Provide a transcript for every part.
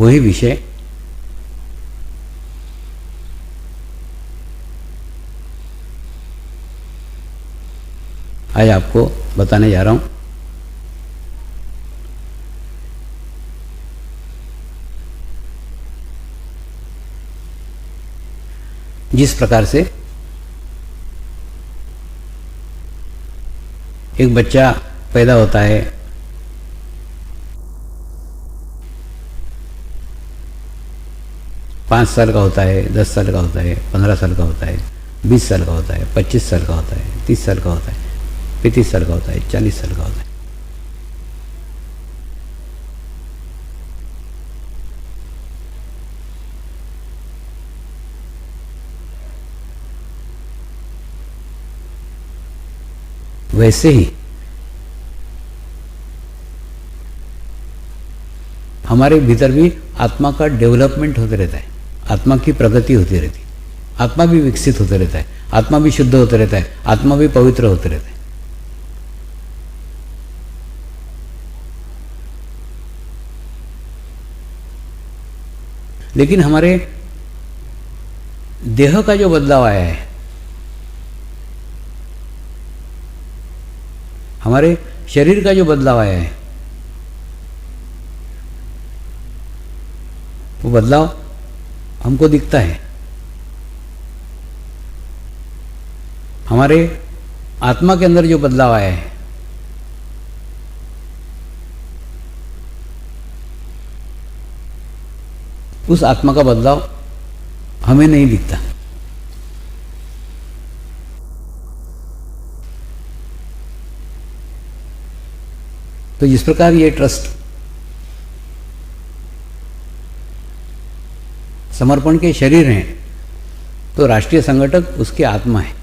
वही विषय आज आपको बताने जा रहा हूं। जिस प्रकार से एक बच्चा पैदा होता है, पाँच साल का होता है, 10 साल का होता है, 15 साल का होता है, 20 साल का होता है, 25 साल का होता है, 30 साल का होता है, 35 साल का होता है, 40 साल का होता है। वैसे ही हमारे भीतर भी आत्मा का डेवलपमेंट होते रहता है, आत्मा की प्रगति होती रहती है, आत्मा भी विकसित होते रहता है, आत्मा भी शुद्ध होते रहता है, आत्मा भी पवित्र होते रहता है। लेकिन हमारे देह का जो बदलाव आया है, हमारे शरीर का जो बदलाव आया है, वो बदलाव हमको दिखता है। हमारे आत्मा के अंदर जो बदलाव आया है, उस आत्मा का बदलाव हमें नहीं दिखता। तो जिस प्रकार ये ट्रस्ट समर्पण के शरीर हैं, तो राष्ट्रीय संगठक उसके आत्मा है।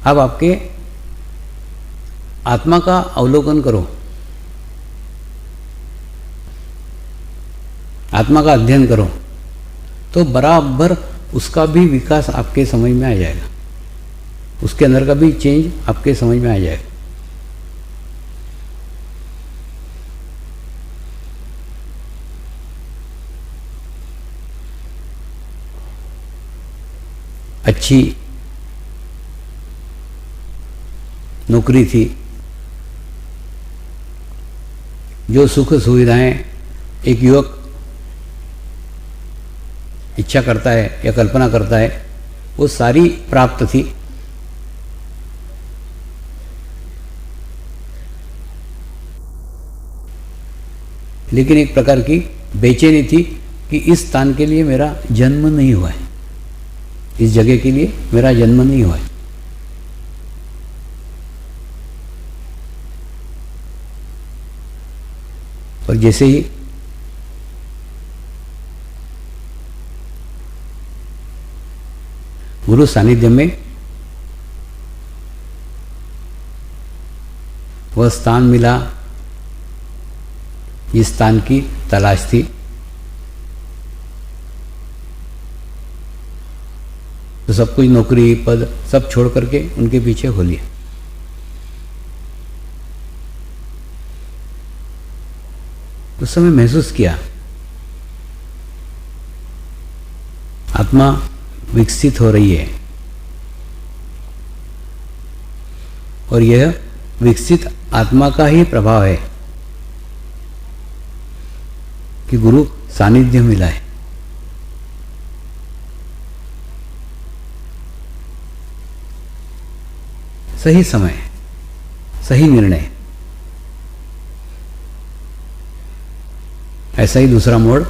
अब आपके आत्मा का अवलोकन करो, आत्मा का अध्ययन करो, तो बराबर उसका भी विकास आपके समझ में आ जाएगा, उसके अंदर का भी चेंज आपके समझ में आ जाएगा। अच्छी नौकरी थी, जो सुख सुविधाएं एक युवक इच्छा करता है या कल्पना करता है, वो सारी प्राप्त थी। लेकिन एक प्रकार की बेचैनी थी कि इस स्थान के लिए मेरा जन्म नहीं हुआ है, इस जगह के लिए मेरा जन्म नहीं हुआ है। और जैसे ही गुरु सानिध्य में वह स्थान मिला, जिस स्थान की तलाश थी, तो सब कुछ नौकरी पद सब छोड़ करके उनके पीछे हो लिया। उस समय महसूस किया आत्मा विकसित हो रही है, और यह विकसित आत्मा का ही प्रभाव है कि गुरु सानिध्य मिला है। सही समय, सही निर्णय। ऐसा ही दूसरा मोड़,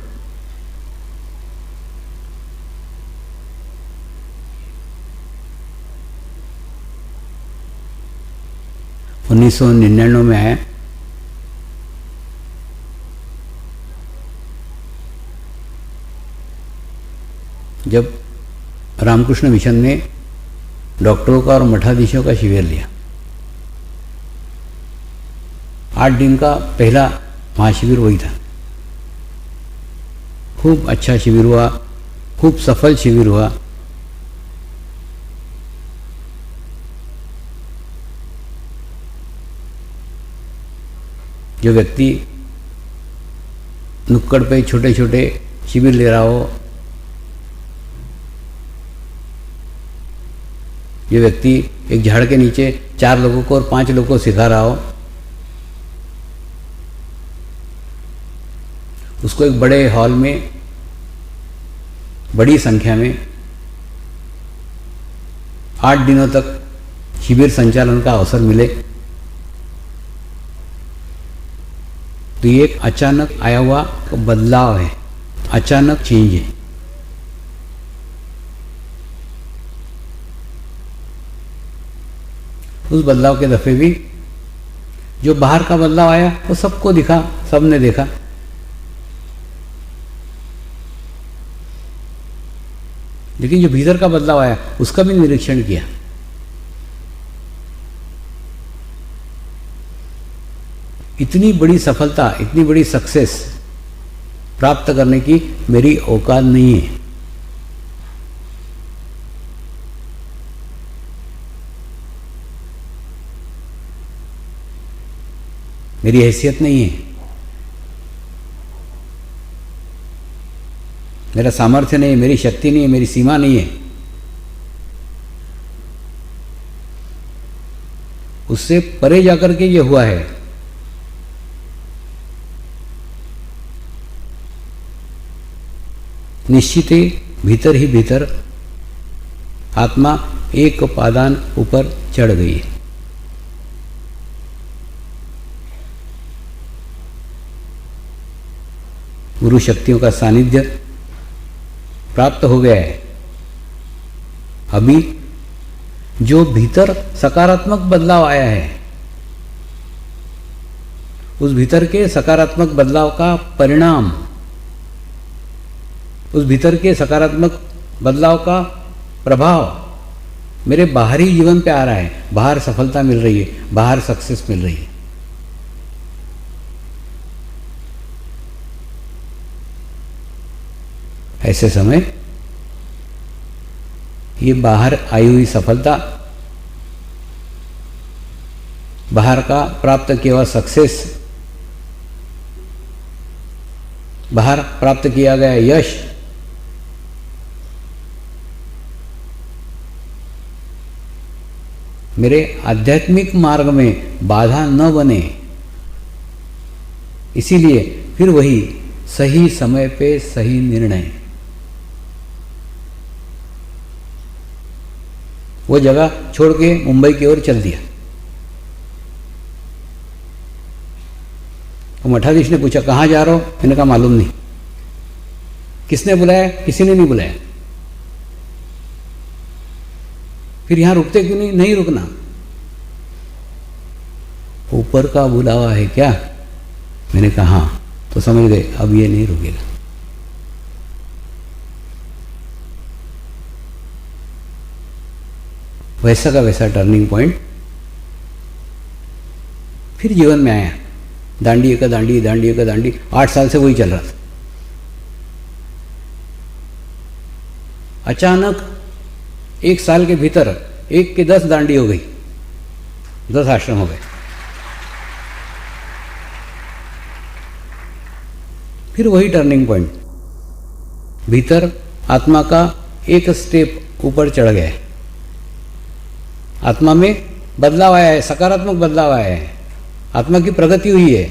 1999 में आया। जब रामकृष्ण मिशन ने डॉक्टरों का और मठाधीशों का शिविर लिया, 8 दिन का पहला महाशिविर वही था। खूब अच्छा शिविर हुआ, खूब सफल शिविर हुआ। जो व्यक्ति नुक्कड़ पे छोटे छोटे शिविर ले रहा हो, जो व्यक्ति एक झाड़ के नीचे 4 लोगों को और 5 लोगों को सिखा रहा हो, उसको एक बड़े हॉल में बड़ी संख्या में 8 दिनों तक शिविर संचालन का अवसर मिले, तो ये एक अचानक आया हुआ बदलाव है, अचानक चेंज है। उस बदलाव के दफे भी जो बाहर का बदलाव आया वो सबको दिखा, सबने देखा। लेकिन जो भीतर का बदलाव आया उसका भी निरीक्षण किया। इतनी बड़ी सफलता, इतनी बड़ी सक्सेस प्राप्त करने की मेरी औकात नहीं है। मेरी हैसियत नहीं है, मेरा सामर्थ्य नहीं है, मेरी शक्ति नहीं है, मेरी सीमा नहीं है। उससे परे जाकर के ये हुआ है। निश्चित ही भीतर आत्मा एक पादान ऊपर चढ़ गई है। गुरु शक्तियों का सानिध्य प्राप्त हो गया है। अभी जो भीतर सकारात्मक बदलाव आया है, उस भीतर के सकारात्मक बदलाव का परिणाम, उस भीतर के सकारात्मक बदलाव का प्रभाव मेरे बाहरी जीवन पे आ रहा है। बाहर सफलता मिल रही है, बाहर सक्सेस मिल रही है। ऐसे समय ये बाहर आई हुई सफलता, बाहर का प्राप्त किया हुआ सक्सेस, बाहर प्राप्त किया गया यश मेरे आध्यात्मिक मार्ग में बाधा न बने, इसीलिए फिर वही सही समय पे सही निर्णय, वो जगह छोड़ के मुंबई की ओर चल दिया। तो मठाधीश ने पूछा कहाँ जा रहे हो? मैंने कहा मालूम नहीं। किसने बुलाया? किसी ने नहीं बुलाया। फिर यहां रुकते क्यों नहीं? नहीं रुकना, ऊपर का बुलावा है क्या? मैंने कहा हाँ। तो समझ गए अब ये नहीं रुकेगा। वैसा का वैसा टर्निंग पॉइंट फिर जीवन में आया। दांडी का दांडी, दांडी का दांडी, 8 साल से वही चल रहा था। अचानक 1 साल के भीतर 1 के 10 दांडी हो गई, 10 आश्रम हो गए। फिर वही टर्निंग पॉइंट, भीतर आत्मा का एक स्टेप ऊपर चढ़ गया है। आत्मा में बदलाव आया है, सकारात्मक बदलाव आया है, आत्मा की प्रगति हुई है।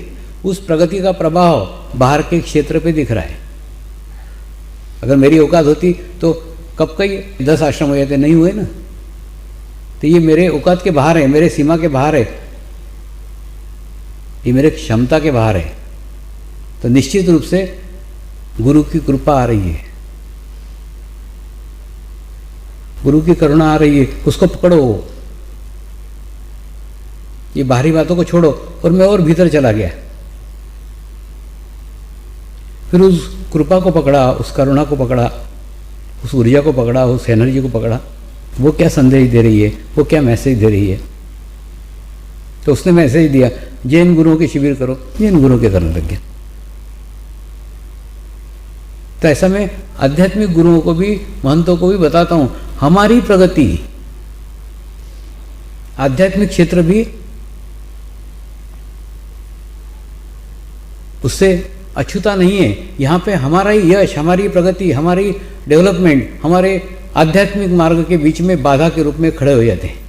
उस प्रगति का प्रभाव बाहर के क्षेत्र पे दिख रहा है। अगर मेरी औकात होती तो कब कई 10 आश्रम हो जाते, नहीं हुए ना। तो ये मेरे औकात के बाहर है, मेरे सीमा के बाहर है, ये मेरे क्षमता के बाहर है। तो निश्चित रूप से गुरु की कृपा आ रही है, गुरु की करुणा आ रही है, उसको पकड़ो। ये बाहरी बातों को छोड़ो। और मैं और भीतर चला गया, फिर उस कृपा को पकड़ा, उस करुणा को पकड़ा, उस ऊर्जा को पकड़ा, उस एनर्जी को पकड़ा। वो क्या संदेश दे रही है, वो क्या मैसेज दे रही है। तो उसने मैसेज दिया, जैन गुरुओं के शिविर करो। जैन गुरुओं के करने लग गया। तो ऐसा मैं आध्यात्मिक गुरुओं को भी, महंतों को भी बताता हूं, हमारी प्रगति आध्यात्मिक क्षेत्र भी उससे अछूता नहीं है। यहाँ पे हमारा ही यश, हमारी प्रगति, हमारी डेवलपमेंट, हमारे आध्यात्मिक मार्ग के बीच में बाधा के रूप में खड़े हो जाते हैं।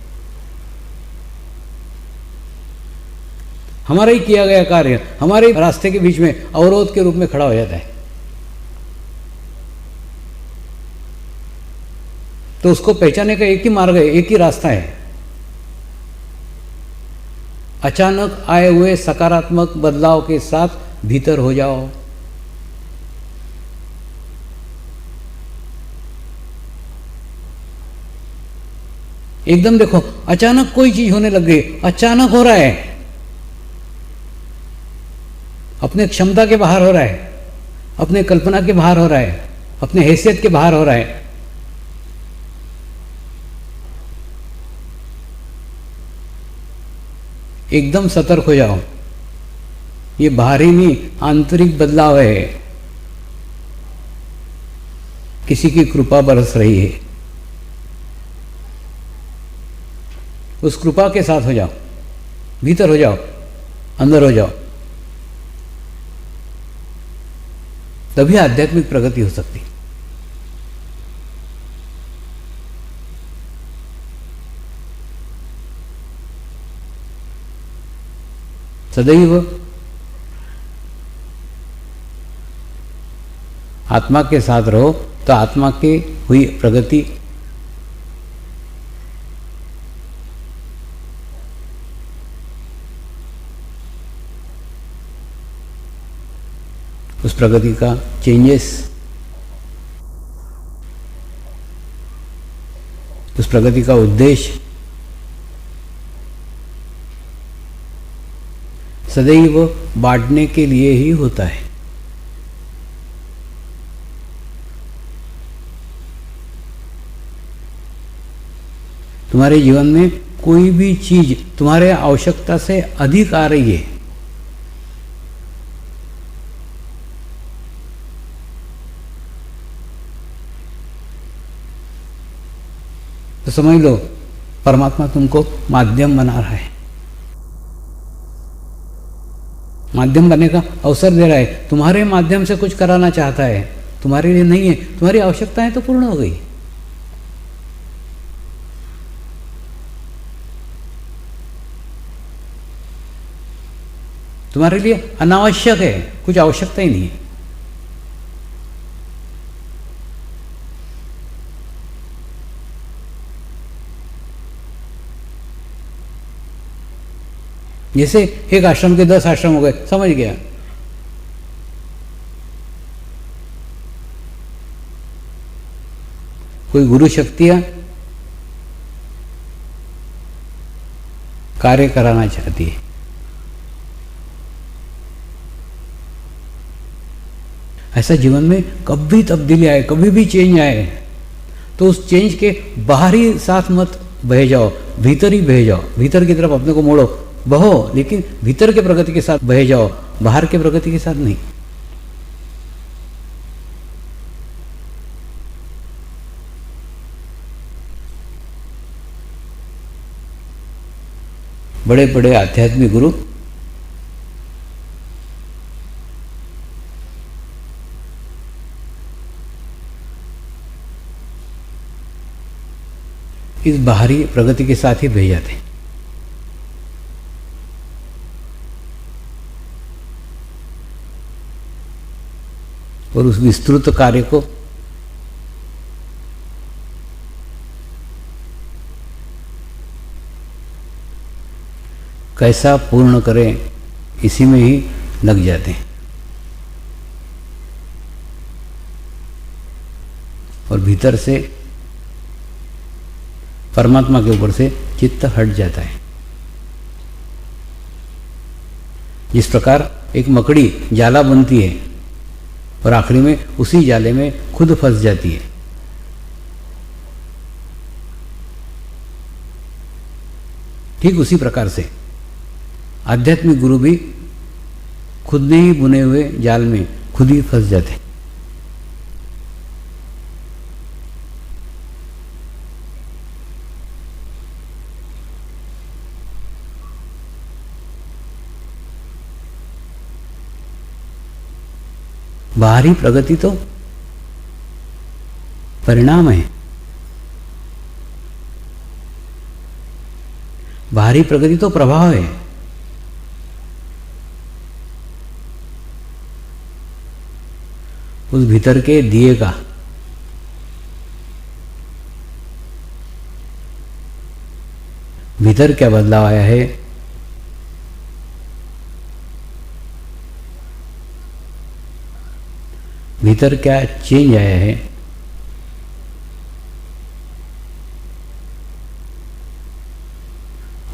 हमारा ही किया गया कार्य हमारे रास्ते के बीच में अवरोध के रूप में खड़ा हो जाता है। तो उसको पहचानने का एक ही मार्ग है, एक ही रास्ता है। अचानक आए हुए सकारात्मक बदलाव के साथ भीतर हो जाओ। एकदम देखो, अचानक कोई चीज होने लग गई, अचानक हो रहा है, अपने क्षमता के बाहर हो रहा है, अपने कल्पना के बाहर हो रहा है, अपने हैसियत के बाहर हो रहा है। एकदम सतर्क हो जाओ। ये बाहरी नहीं, आंतरिक बदलाव है। किसी की कृपा बरस रही है, उस कृपा के साथ हो जाओ, भीतर हो जाओ, अंदर हो जाओ, तभी आध्यात्मिक प्रगति हो सकती। सदैव आत्मा के साथ रहो तो आत्मा की हुई प्रगति उस प्रगति का चेंजेस, उस प्रगति का उद्देश्य सदैव बांटने के लिए ही होता है। तुम्हारे जीवन में कोई भी चीज तुम्हारे आवश्यकता से अधिक आ रही है, तो समझ लो परमात्मा तुमको माध्यम बना रहा है, माध्यम बनने का अवसर दे रहा है, तुम्हारे माध्यम से कुछ कराना चाहता है, तुम्हारे लिए नहीं है। तुम्हारी आवश्यकताएं तो पूर्ण हो गई, तुम्हारे लिए अनावश्यक है, कुछ आवश्यकता ही नहीं है। जैसे एक आश्रम के 10 आश्रम हो गए, समझ गया। कोई गुरु शक्तियां कार्य कराना चाहती है, ऐसा जीवन में कभी तब्दीली आए, कभी भी चेंज आए, तो उस चेंज के बाहरी साथ मत बह जाओ, भीतर ही बह जाओ, भीतर की तरफ अपने को मोड़ो, बहो, लेकिन भीतर के प्रगति के साथ बह जाओ, बाहर के प्रगति के साथ नहीं। बड़े बड़े आध्यात्मिक गुरु इस बाहरी प्रगति के साथ ही बह जाते हैं। और उस विस्तृत कार्य को कैसा पूर्ण करें, इसी में ही लग जाते हैं और भीतर से परमात्मा के ऊपर से चित्त हट जाता है। जिस प्रकार एक मकड़ी जाला बनती है और आखिरी में उसी जाले में खुद फंस जाती है, ठीक उसी प्रकार से आध्यात्मिक गुरु भी खुद ने ही बुने हुए जाल में खुद ही फंस जाते हैं। बाहरी प्रगति तो परिणाम है, बाहरी प्रगति तो प्रभाव है। उस भीतर के दिए का भीतर क्या बदलाव आया है, भीतर क्या चेंज आया है,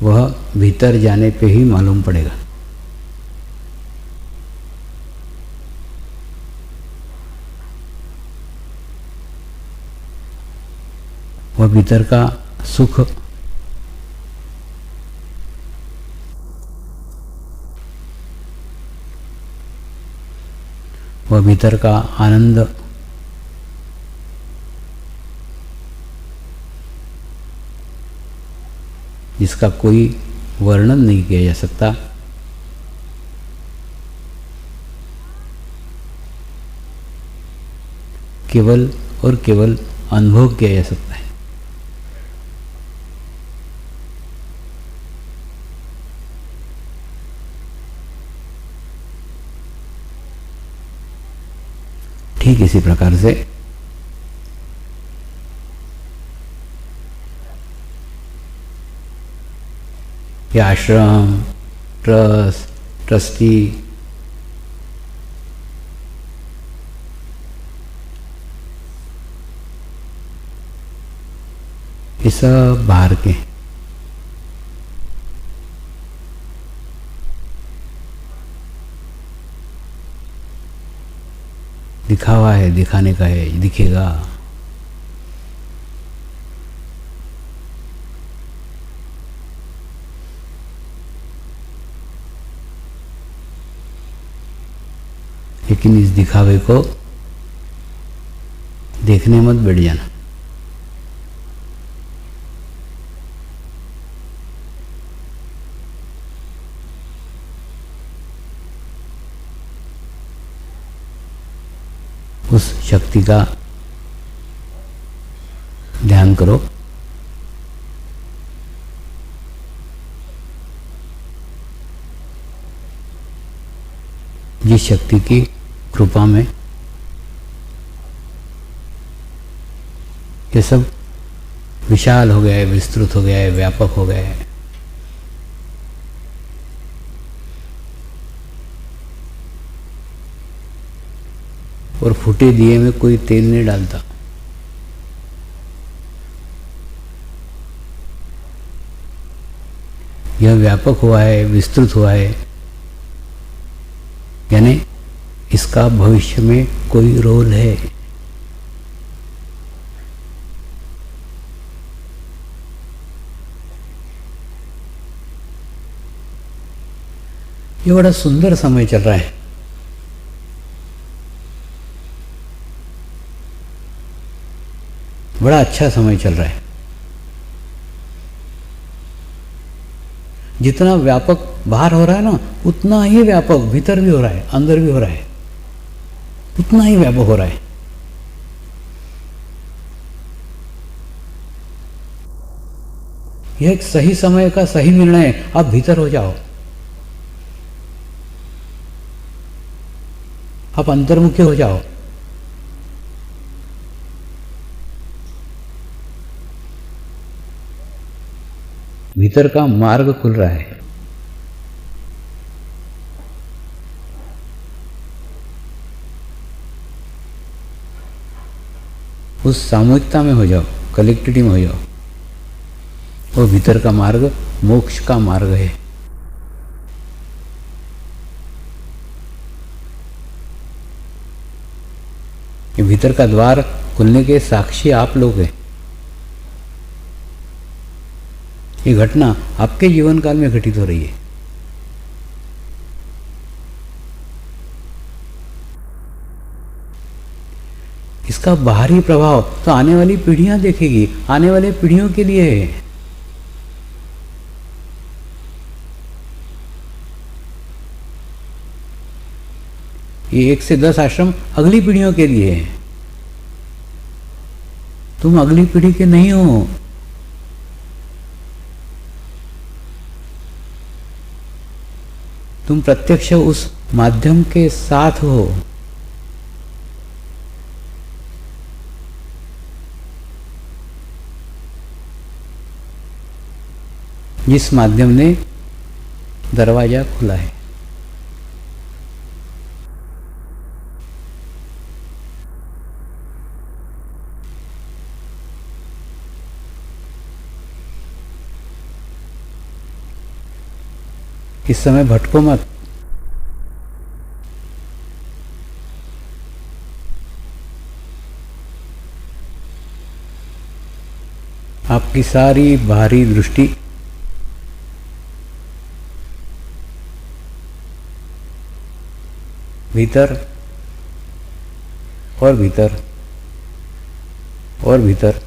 वह भीतर जाने पे ही मालूम पड़ेगा। वह भीतर का सुख, वह भीतर का आनंद, जिसका कोई वर्णन नहीं किया जा सकता, केवल और केवल अनुभव किया जा सकता है। ठीक इसी प्रकार से ये आश्रम, ट्रस्ट, ट्रस्टी, ये सब बाहर के, दिखावा है, दिखाने का है, दिखेगा। लेकिन इस दिखावे को देखने मत बैठ जाना। उस शक्ति का ध्यान करो, जिस शक्ति की कृपा में ये सब विशाल हो गया है, विस्तृत हो गया है, व्यापक हो गया है। और फूटे दिए में कोई तेल नहीं डालता। यह व्यापक हुआ है, विस्तृत हुआ है, यानी इसका भविष्य में कोई रोल है। ये बड़ा सुंदर समय चल रहा है। बड़ा अच्छा समय चल रहा है। जितना व्यापक बाहर हो रहा है ना, उतना ही व्यापक भीतर भी हो रहा है, अंदर भी हो रहा है, उतना ही व्यापक हो रहा है। यह एक सही समय का सही निर्णय है। आप भीतर हो जाओ, आप अंतर्मुखी हो जाओ। भीतर का मार्ग खुल रहा है। उस सामूहिकता में हो जाओ, कलेक्टिविटी में हो जाओ। वो भीतर का मार्ग मोक्ष का मार्ग है। ये भीतर का द्वार खुलने के साक्षी आप लोग हैं। ये घटना आपके जीवन काल में घटित हो रही है। इसका बाहरी प्रभाव तो आने वाली पीढ़ियां देखेगी, आने वाले पीढ़ियों के लिए है। ये 1 से 10 आश्रम अगली पीढ़ियों के लिए हैं। तुम अगली पीढ़ी के नहीं हो। तुम प्रत्यक्ष उस माध्यम के साथ हो। जिस माध्यम ने दरवाजा खुला है। इस समय भटको मत। आपकी सारी बाहरी दृष्टि भीतर और भीतर और भीतर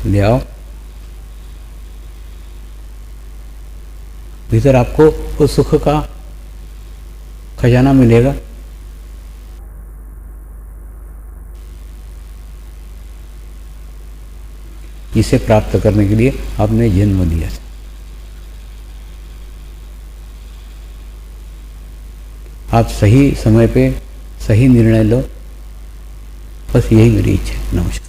ले आओ। भीतर आपको उस सुख का खजाना मिलेगा। इसे प्राप्त करने के लिए आपने जन्म लिया था। आप सही समय पे सही निर्णय लो, बस यही मेरी इच्छा है। नमस्कार।